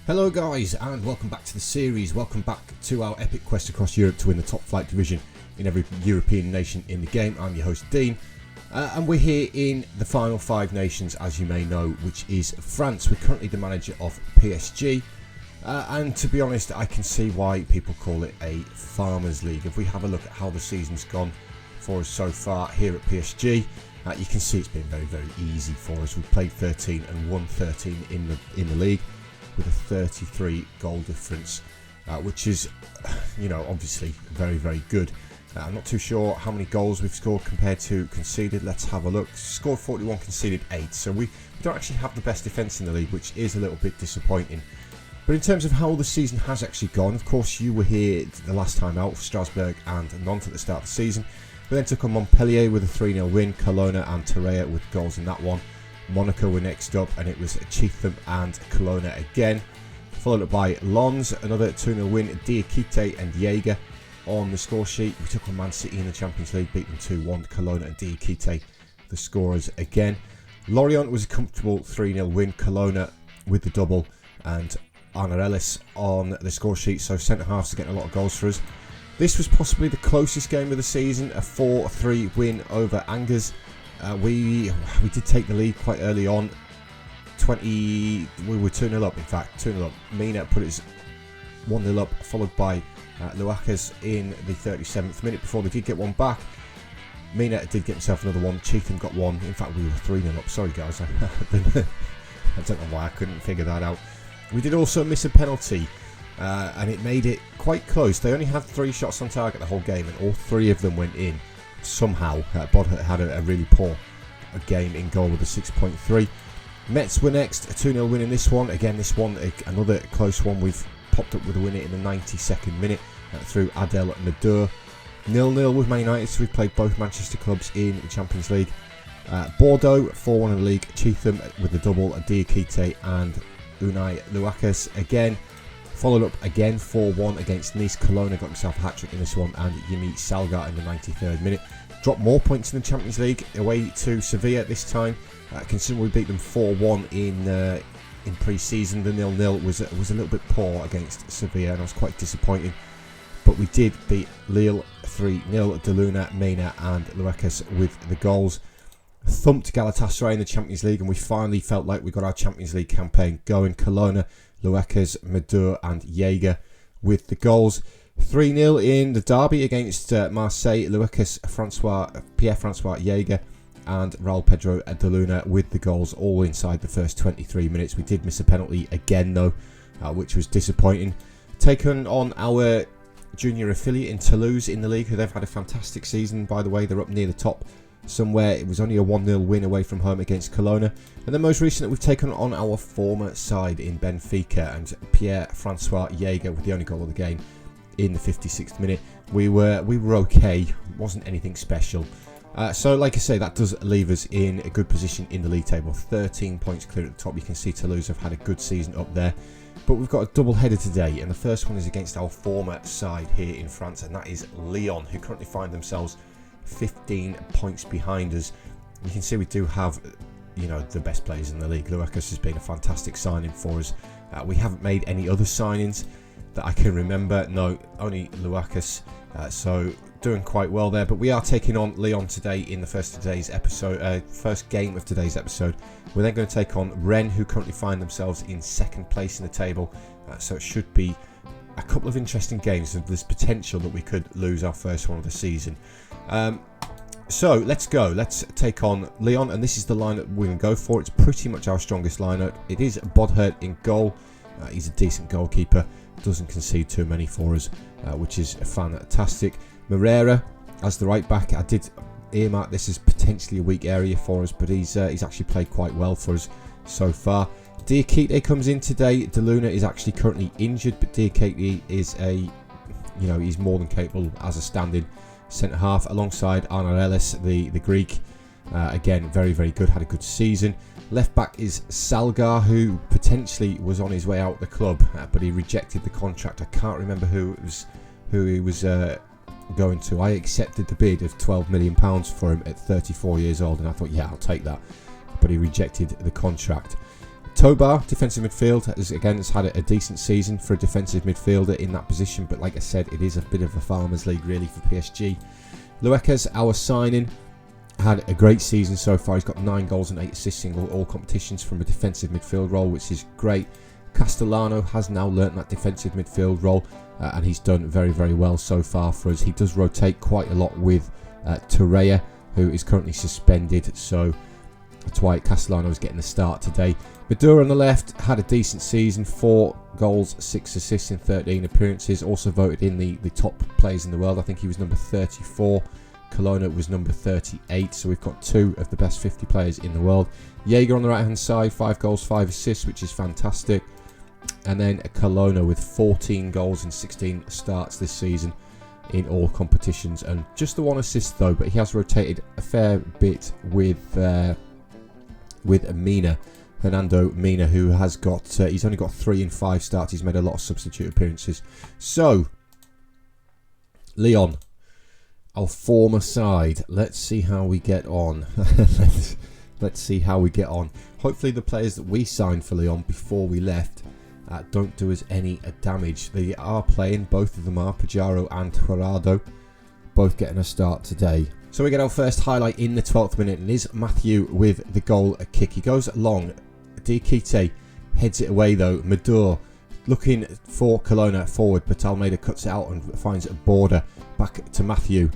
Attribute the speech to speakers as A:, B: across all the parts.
A: Hello guys, and welcome back to the series. Welcome back to our epic quest across Europe to win the top flight division in every European nation in the game. I'm your host Dean, and we're here in the final 5 nations, as you may know, which is France. We're currently the manager of PSG, and to be honest, I can see why people call it a farmers league. If we have a look at how the season's gone for us so far here at PSG, you can see it's been very easy for us. We've played 13 and won 13 in the league, with a 33 goal difference, which is, obviously very good. I'm not too sure how many goals we've scored compared to conceded. Let's have a look. Scored 41, conceded 8, so we don't actually have the best defence in the league, which is a little bit disappointing. But in terms of how the season has actually gone, of course you were here the last time out, Strasbourg and Nantes at the start of the season. We then took on Montpellier with a 3-0 win, Cologne and Terrea with goals in that one. Monaco were next up, and it was Chitham and Cologne again, followed up by Lens, another 2-0 win, Diakite and Jaeger on the score sheet. We took on Man City in the Champions League, beat them 2-1, Cologne and Diakite the scorers again. Lyon was a comfortable 3-0 win, Cologne with the double, and Arna Ellis on the score sheet, so centre-halves are getting a lot of goals for us. This was possibly the closest game of the season, a 4-3 win over Angers. We did take the lead quite early on. We were 2-0 up, in fact, 2-0 up. Mina put us 1-0 up, followed by Luakas in the 37th minute before they did get one back. Mina did get himself another one. Chitham got one. In fact, we were 3-0 up. Sorry, guys. I don't know why I couldn't figure that out. We did also miss a penalty, and it made it quite close. They only had 3 shots on target the whole game, and all 3 of them went in. Somehow, Bodhert had a really poor game in goal with a 6.3. Metz were next, a 2-0 win in this one. Again, this one, another close one. We've popped up with a winner in the 92nd minute through Adel Nadur. 0-0 with Man United, so we've played both Manchester clubs in the Champions League. Bordeaux, 4-1 in the league. Chitham with the double, Diakite and Unai Luakas again. Followed up again 4-1 against Nice. Cologne got himself a hat-trick in this one, and Yemi Salgar in the 93rd minute. Dropped more points in the Champions League, away to Sevilla this time. Considering we beat them 4-1 in pre-season, the 0-0 was a little bit poor against Sevilla, and I was quite disappointed. But we did beat Lille 3-0, De Luna, Mena and Luakas with the goals. Thumped Galatasaray in the Champions League, and we finally felt like we got our Champions League campaign going. Cologne, Luakas, Madur and Jaeger with the goals. 3-0 in the derby against Marseille. Luakas, Pierre-Francois Jaeger and Raul Pedro de Luna with the goals, all inside the first 23 minutes. We did miss a penalty again though, which was disappointing. Taken on our junior affiliate in Toulouse in the league, who they've had a fantastic season, by the way. They're up near the top somewhere. It was only a 1-0 win away from home against Cologne. And then most recently we've taken on our former side in Benfica, and Pierre-Francois Jaeger with the only goal of the game in the 56th minute. We were okay, wasn't anything special. So like I say, that does leave us in a good position in the league table, 13 points clear at the top. You can see Toulouse have had a good season up there. But we've got a double header today, and the first one is against our former side here in France, and that is Lyon, who currently find themselves 15 points behind us. You can see we do have, the best players in the league. Luakas has been a fantastic signing for us. We haven't made any other signings that I can remember. No, only Luakas. So doing quite well there. But we are taking on Lyon today in the first game of today's episode. We're then going to take on Rennes, who currently find themselves in 2nd place in the table. So it should be a couple of interesting games, and there's potential that we could lose our first one of the season. So let's go. Let's take on Lyon, and this is the lineup we're going to go for. It's pretty much our strongest lineup. It is Bodhert in goal. He's a decent goalkeeper. Doesn't concede too many for us, which is fantastic. Moreira as the right back. I did earmark this as potentially a weak area for us, but he's actually played quite well for us so far. Diakite comes in today. De Luna is actually currently injured, but Diakite is he's more than capable as a stand-in centre half alongside Arna Ellis, the Greek. Again, very good, had a good season. Left back is Salgar, who potentially was on his way out the club, but he rejected the contract. I can't remember who he was going to. I accepted the bid of £12 million for him at 34 years old, and I thought, yeah, I'll take that. But he rejected the contract. Tobar, defensive midfield, has had a decent season for a defensive midfielder in that position, but like I said, it is a bit of a farmers league really for PSG. Luekas, our signing, had a great season so far. He's got 9 goals and 8 assists in all competitions from a defensive midfield role, which is great. Castellano has now learnt that defensive midfield role, and he's done very, very well so far for us. He does rotate quite a lot with Torreira, who is currently suspended, so that's why Castellano is getting the start today. Madura on the left had a decent season, 4 goals, 6 assists in 13 appearances. Also voted in the top players in the world. I think he was number 34. Colonna was number 38. So we've got 2 of the best 50 players in the world. Jaeger on the right hand side, 5 goals, 5 assists, which is fantastic. And then Colonna with 14 goals and 16 starts this season in all competitions. And just the 1 assist though, but he has rotated a fair bit with Mina. Fernando Mina, who has got, he's only got 3 in 5 starts. He's made a lot of substitute appearances. So, Lyon, our former side. Let's see how we get on. let's see how we get on. Hopefully the players that we signed for Lyon before we left don't do us any damage. They are playing, both of them are, Pajaro and Gerardo, both getting a start today. So we get our first highlight in the 12th minute, and is Matthew with the goal kick. He goes long. Diakite heads it away though. Maduro looking for Colonna forward, but Almeida cuts it out and finds a border back to Matthew.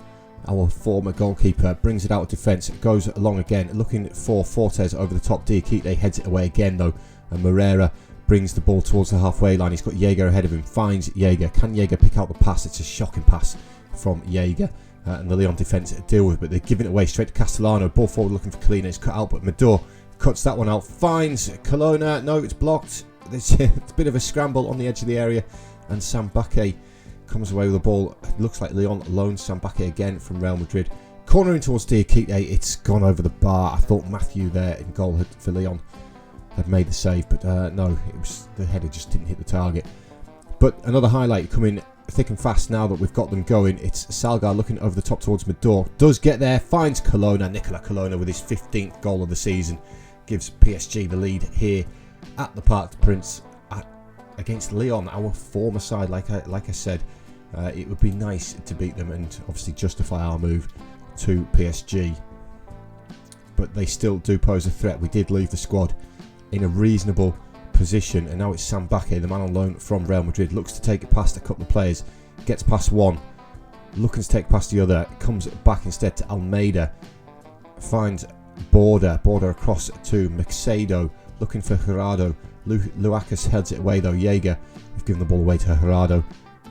A: Our former goalkeeper brings it out of defence. It goes along again, looking for Fortes over the top. Diakite heads it away again though, and Moreira brings the ball towards the halfway line. He's got Jaeger ahead of him, finds Jaeger. Can Jaeger pick out the pass? It's a shocking pass from Jaeger. And the Lyon defence deal with it, but they're giving it away straight to Castellano. Ball forward looking for Colina. It's cut out, but Maduro cuts that one out. Finds Colonna. No, it's blocked. It's a bit of a scramble on the edge of the area, and Sambake comes away with the ball. It looks like Lyon loans Sambake again from Real Madrid. Cornering towards Diakite. It's gone over the bar. I thought Matthew there in goal for Lyon had made the save, but no, it was the header just didn't hit the target. But another highlight coming thick and fast now that we've got them going. It's Salgar looking over the top towards Maduro. Does get there, finds Colonna. Nicola Colonna with his 15th goal of the season gives PSG the lead here at the Parc des Princes against Lyon, our former side. Like I said, it would be nice to beat them and obviously justify our move to PSG. But they still do pose a threat. We did leave the squad in a reasonable position, and now it's Sambake, the man on loan from Real Madrid, looks to take it past a couple of players, gets past one, looking to take past the other, comes back instead to Almeida, finds border across to Mexedo, looking for Gerardo. Luakas heads it away though. Jaeger, we've given the ball away to Gerardo,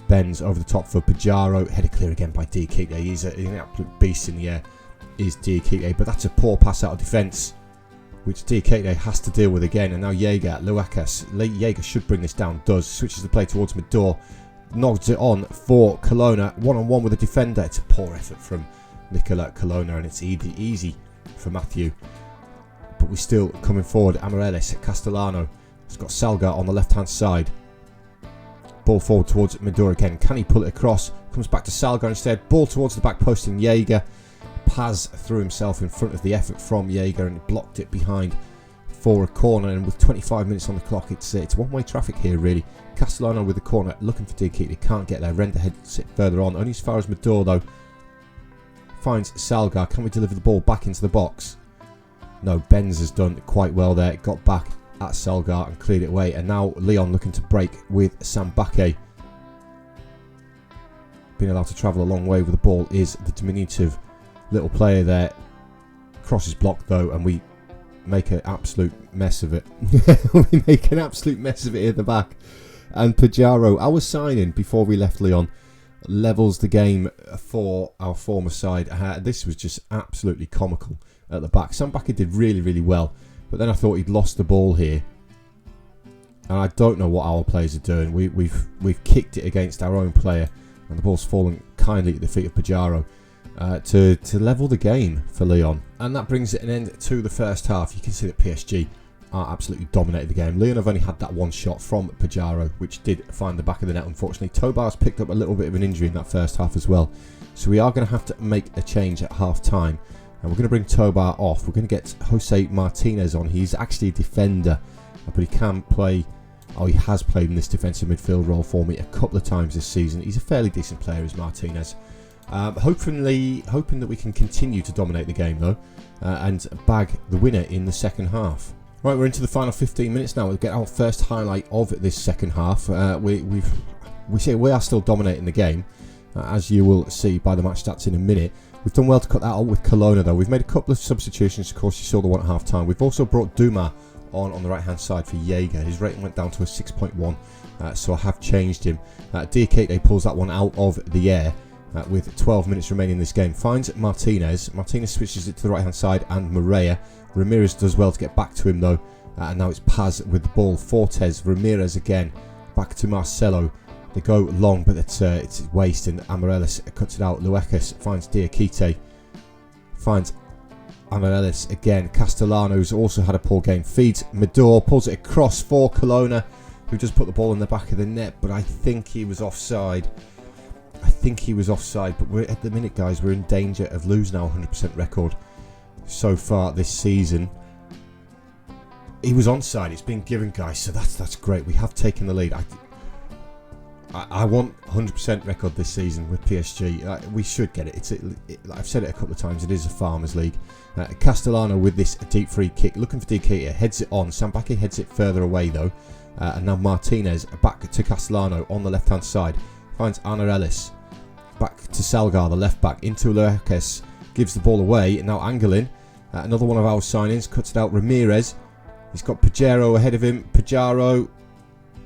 A: bends over the top for Pajaro, header clear again by Diakite. He's an absolute beast in the air, is Diakite, but that's a poor pass out of defence, which Diakite has to deal with again. And now Jaeger, Luakas. Jaeger should bring this down, does. Switches the play towards Maduro, nods it on for Colonna, one-on-one with a defender. It's a poor effort from Nicola Colonna, and it's easy for Matthew. But we're still coming forward. Amarellis, Castellano has got Salgar on the left-hand side. Ball forward towards Maduro again. Can he pull it across? Comes back to Salgar instead. Ball towards the back post, and Jaeger Paz threw himself in front of the effort from Jaeger and blocked it behind for a corner. And with 25 minutes on the clock, it's one-way traffic here really. Castellano with the corner, looking for Diakite. He can't get there. Render heads it further on, only as far as Maduro though. Finds Salgar. Can we deliver the ball back into the box? No, Benz has done quite well there. Got back at Salgar and cleared it away. And now Lyon looking to break with Sambake. Being allowed to travel a long way with the ball is the diminutive little player there. Cross is blocked though, and we make an absolute mess of it. We make an absolute mess of it at the back. And Pajaro, our signing before we left Lyon, levels the game for our former side. This was just absolutely comical at the back. Sambake did really well, but then I thought he'd lost the ball here, and I don't know what our players are doing. We've kicked it against our own player, and the ball's fallen kindly at the feet of Pajaro to level the game for Lyon. And that brings an end to the first half. You can see that PSG are absolutely dominated the game. Lyon have only had that one shot from Pajaro, which did find the back of the net unfortunately. Tobar's picked up a little bit of an injury in that first half as well, so we are going to have to make a change at half time, and we're going to bring Tobar off. We're going to get Jose Martinez on. He's actually a defender, but he can play, he has played in this defensive midfield role for me a couple of times this season. He's a fairly decent player, is Martinez. Hoping that we can continue to dominate the game though, and bag the winner in the second half. Right, we're into the final 15 minutes now. We'll get our first highlight of this second half. We are still dominating the game, as you will see by the match stats in a minute. We've done well to cut that out with Kelowna though. We've made a couple of substitutions. Of course, you saw the one at half time. We've also brought Duma on the right hand side for Jaeger. His rating went down to a 6.1, so I have changed him. Diakite pulls that one out of the air with 12 minutes remaining in this game. Finds Martinez. Martinez switches it to the right hand side and Moreira. Ramirez does well to get back to him though, and now it's Paz with the ball. Fortes, Ramirez again, back to Marcelo. They go long, but it's waste, and Amarellis cuts it out. Luekes finds Diakite, finds Amarellis again. Castellano's also had a poor game. Feeds Medor, pulls it across for Kelowna, who just put the ball in the back of the net, but I think he was offside. But we're at the minute, guys, we're in danger of losing our 100% record so far this season. He was onside. It's been given, guys, so that's great. We have taken the lead. I want 100% record this season with PSG. We should get it. I've said it a couple of times. It is a farmers league. Castellano with this deep free kick, looking for Diakite, heads it on. Sambaki heads it further away though, and now Martinez back to Castellano on the left hand side. Finds Amarellis, back to Salgar, the left back, into Luekes, gives the ball away, and now Angelin, another one of our signings, cuts it out. Ramirez, he's got Pajero ahead of him. Pajero,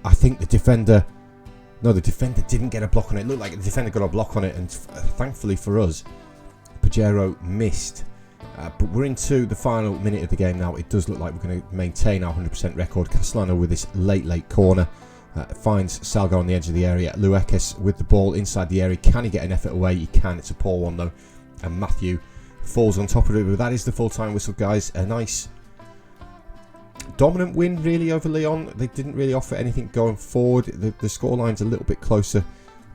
A: I think the defender didn't get a block on it. It looked like the defender got a block on it, and thankfully for us, Pajero missed. But we're into the final minute of the game now. It does look like we're going to maintain our 100% record. Castellano with this late corner. Finds Salgar on the edge of the area. Luekes with the ball inside the area. Can he get an effort away? He can. It's a poor one though. And Matthew falls on top of it. But that is the full-time whistle, guys. A nice dominant win really over Lyon. They didn't really offer anything going forward. The scoreline's a little bit closer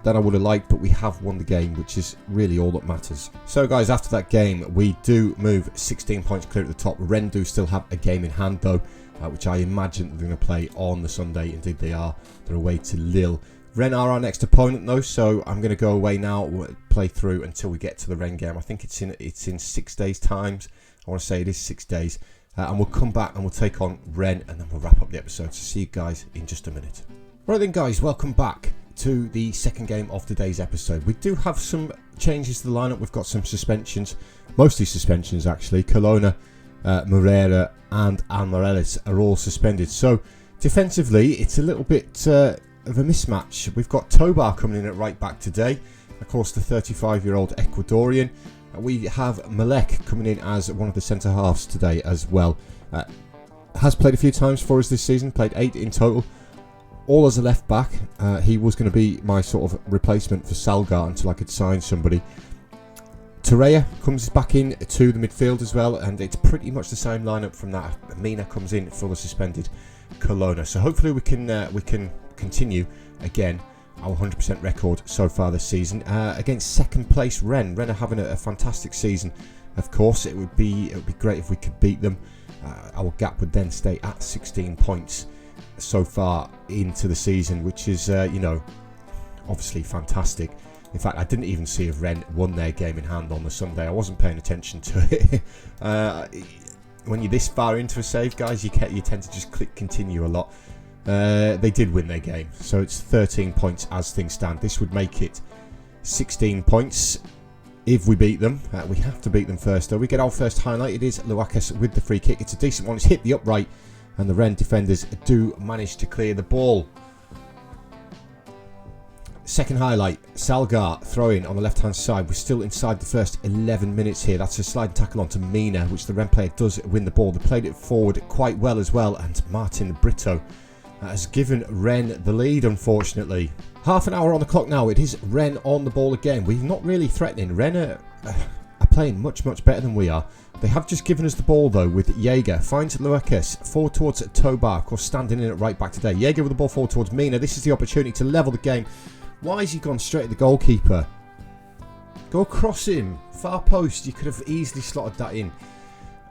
A: than I would have liked, but we have won the game, which is really all that matters. So guys, after that game, we do move 16 points clear at the top. Rennes do still have a game in hand though, which I imagine they're going to play on the Sunday. Indeed they are. They're away to Lille. Rennes are our next opponent though, so I'm going to go away now, play through until we get to the Rennes game. I think it's in 6 days' time. I want to say it is 6 days. And we'll come back and we'll take on Rennes, and then we'll wrap up the episode. So see you guys in just a minute. Right then guys, welcome back to the second game of today's episode. We do have some changes to the lineup. We've got some suspensions, mostly suspensions actually. Kelowna, Moreira and Amarellis are all suspended. So defensively, it's a little bit of a mismatch. We've got Tobar coming in at right back today, of course the 35-year-old Ecuadorian. We have Malek coming in as one of the centre halves today as well. Has played a few times for us this season, played 8 in total, all as a left back. He was going to be my sort of replacement for Salgar until I could sign somebody. Torreya comes back in to the midfield as well, and it's pretty much the same lineup from that. Mina comes in for the suspended Kelowna. So hopefully we can continue again our 100% record so far this season against second place Rennes. Rennes are having a fantastic season. Of course, it would be great if we could beat them. Our gap would then stay at 16 points so far into the season, which is obviously fantastic. In fact, I didn't even see if Rennes won their game in hand on the Sunday. I wasn't paying attention to it. When you're this far into a save, guys, you tend to just click continue a lot. They did win their game, so it's 13 points as things stand. This would make it 16 points if we beat them. We have to beat them first though. We get our first highlight. It is Luekes with the free kick. It's a decent one. It's hit the upright, and the Rennes defenders do manage to clear the ball. Second highlight, Salgar throwing on the left hand side. We're still inside the first 11 minutes here. That's a slide tackle onto Mina, which the Rennes player does win the ball. They played it forward quite well as well, and Martin Brito has given Rennes the lead, unfortunately. Half an hour on the clock now. It is Rennes on the ball again. We're not really threatening. Rennes are playing much better than we are. They have just given us the ball though with Jaeger. Finds Luekes forward towards Tobar, of course standing in at right back today. Jaeger with the ball forward towards Mina. This is the opportunity to level the game. Why has he gone straight at the goalkeeper? Go across him. Far post. You could have easily slotted that in.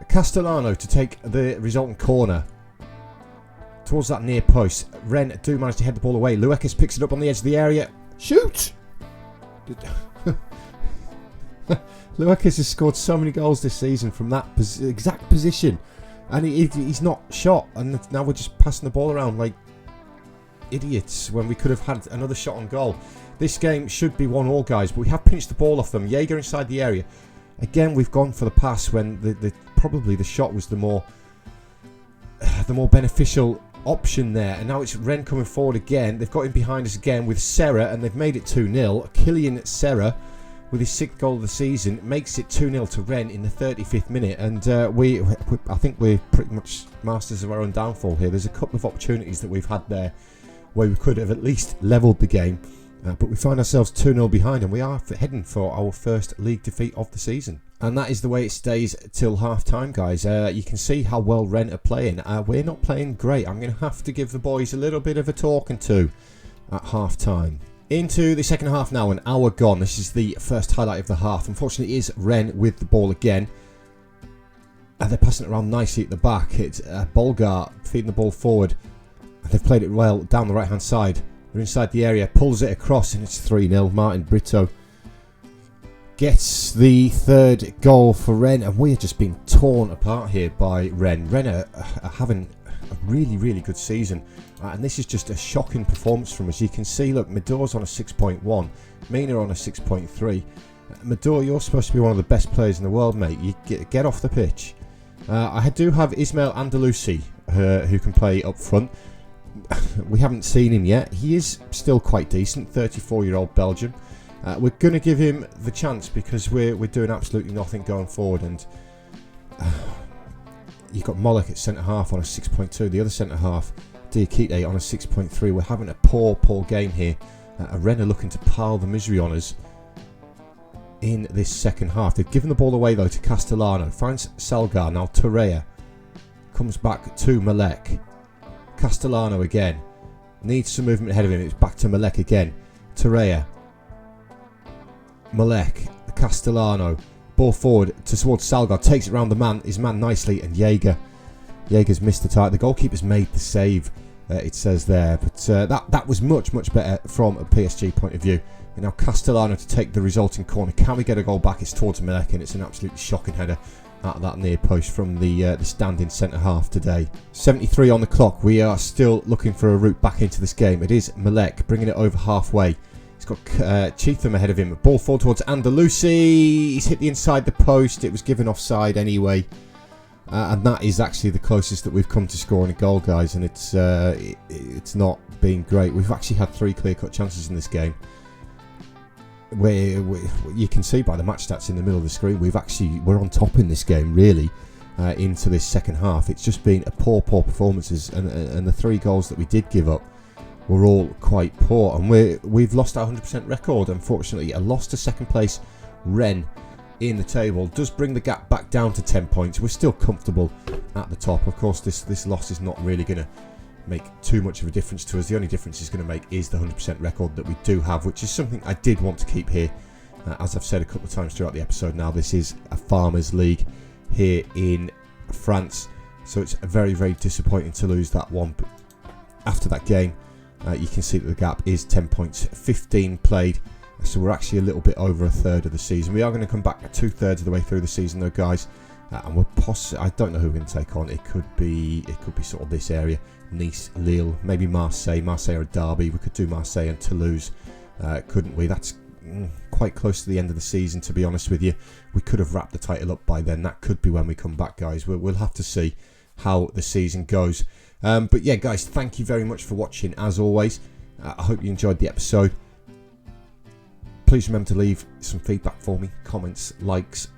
A: Castellano to take the resultant corner. towards that near post. Rennes do manage to head the ball away. Luekis picks it up on the edge of the area. Shoot! Luekis has scored so many goals this season from that exact position, and he's not shot, and now we're just passing the ball around like idiots when we could have had another shot on goal. This game should be 1-1, guys, but we have pinched the ball off them. Jaeger inside the area. Again, we've gone for the pass when probably the shot was the more beneficial option there, and now it's Rennes coming forward again. They've got him behind us again with Serra, and they've made it 2-0. Kylian Serra, with his 6th goal of the season, makes it 2-0 to Rennes in the 35th minute, and I think we're pretty much masters of our own downfall here. There's a couple of opportunities that we've had there where we could have at least levelled the game, but we find ourselves 2-0 behind, and we are heading for our first league defeat of the season. And that is the way it stays till half-time, guys. You can see how well Rennes are playing. We're not playing great. I'm going to have to give the boys a little bit of a talking to at half-time. Into the second half now, an hour gone. This is the first highlight of the half. Unfortunately, it is Rennes with the ball again. And they're passing it around nicely at the back. It's Bolgar feeding the ball forward. And they've played it well down the right-hand side. They're inside the area, pulls it across, and it's 3-0. Martin Brito gets the 3rd goal for Rennes, and we are just being torn apart here by Rennes. Rennes are having a really, really good season, and this is just a shocking performance from us. You can see, look, Medor's on a 6.1, Mina on a 6.3. Medor, you're supposed to be one of the best players in the world, mate. You get off the pitch. I do have Ismail Andalusi, who can play up front. We haven't seen him yet. He is still quite decent, 34-year-old Belgian. We're going to give him the chance because we're doing absolutely nothing going forward, and you've got Molek at centre-half on a 6.2, the other centre-half, Diakite, on a 6.3. We're having a poor game here. Rennes are looking to pile the misery on us in this second half. They've given the ball away, though, to Castellano. Finds Salgar, now Torreira. Comes back to Malek. Castellano again. Needs some movement ahead of him. It's back to Malek again. Torreira. Malek. Castellano. Ball forward towards Salgar. Takes it round his man nicely. And Jaeger's missed the target. The goalkeeper's made the save, it says there. But that was much better from a PSG point of view. And now Castellano to take the resulting corner. Can we get a goal back? It's towards Malek, and it's an absolutely shocking header at that near post from the standing centre half today. 73 on the clock. We are still looking for a route back into this game. It is Malek bringing it over halfway. He's got Cheatham ahead of him. Ball forward towards Andalusi. He's hit the inside the post. It was given offside anyway. And that is actually the closest that we've come to scoring a goal, guys. And it's not been great. We've actually had 3 clear-cut chances in this game. Where you can see by the match stats in the middle of the screen, we're on top in this game, really, into this second half. It's just been a poor performances, and the 3 goals that we did give up were all quite poor, and we've lost our 100% record, unfortunately. A loss to second place Rennes in the table does bring the gap back down to 10 points. We're still comfortable at the top. Of course, this loss is not really going to make too much of a difference to us. The only difference it's going to make is the 100% record that we do have, which is something I did want to keep here. As I've said a couple of times throughout the episode now, this is a farmers league here in France, so it's very disappointing to lose that one. But after that game, you can see that the gap is 10 points, 15 played, so we're actually a little bit over a third of the season. We are going to come back 2/3 of the way through the season, though, guys. And I don't know who we're going to take on. It could be sort of this area: Nice, Lille, maybe Marseille. Marseille are a derby. We could do Marseille and Toulouse, couldn't we? That's quite close to the end of the season, to be honest with you. We could have wrapped the title up by then. That could be when we come back, guys. We'll have to see how the season goes. But yeah, guys, thank you very much for watching, as always. I hope you enjoyed the episode. Please remember to leave some feedback for me, comments, likes,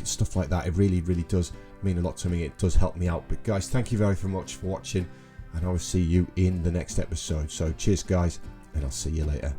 A: stuff like that. It really does mean a lot to me. It does help me out. But guys, thank you very much for watching, and I will see you in the next episode. So cheers, guys, and I'll see you later.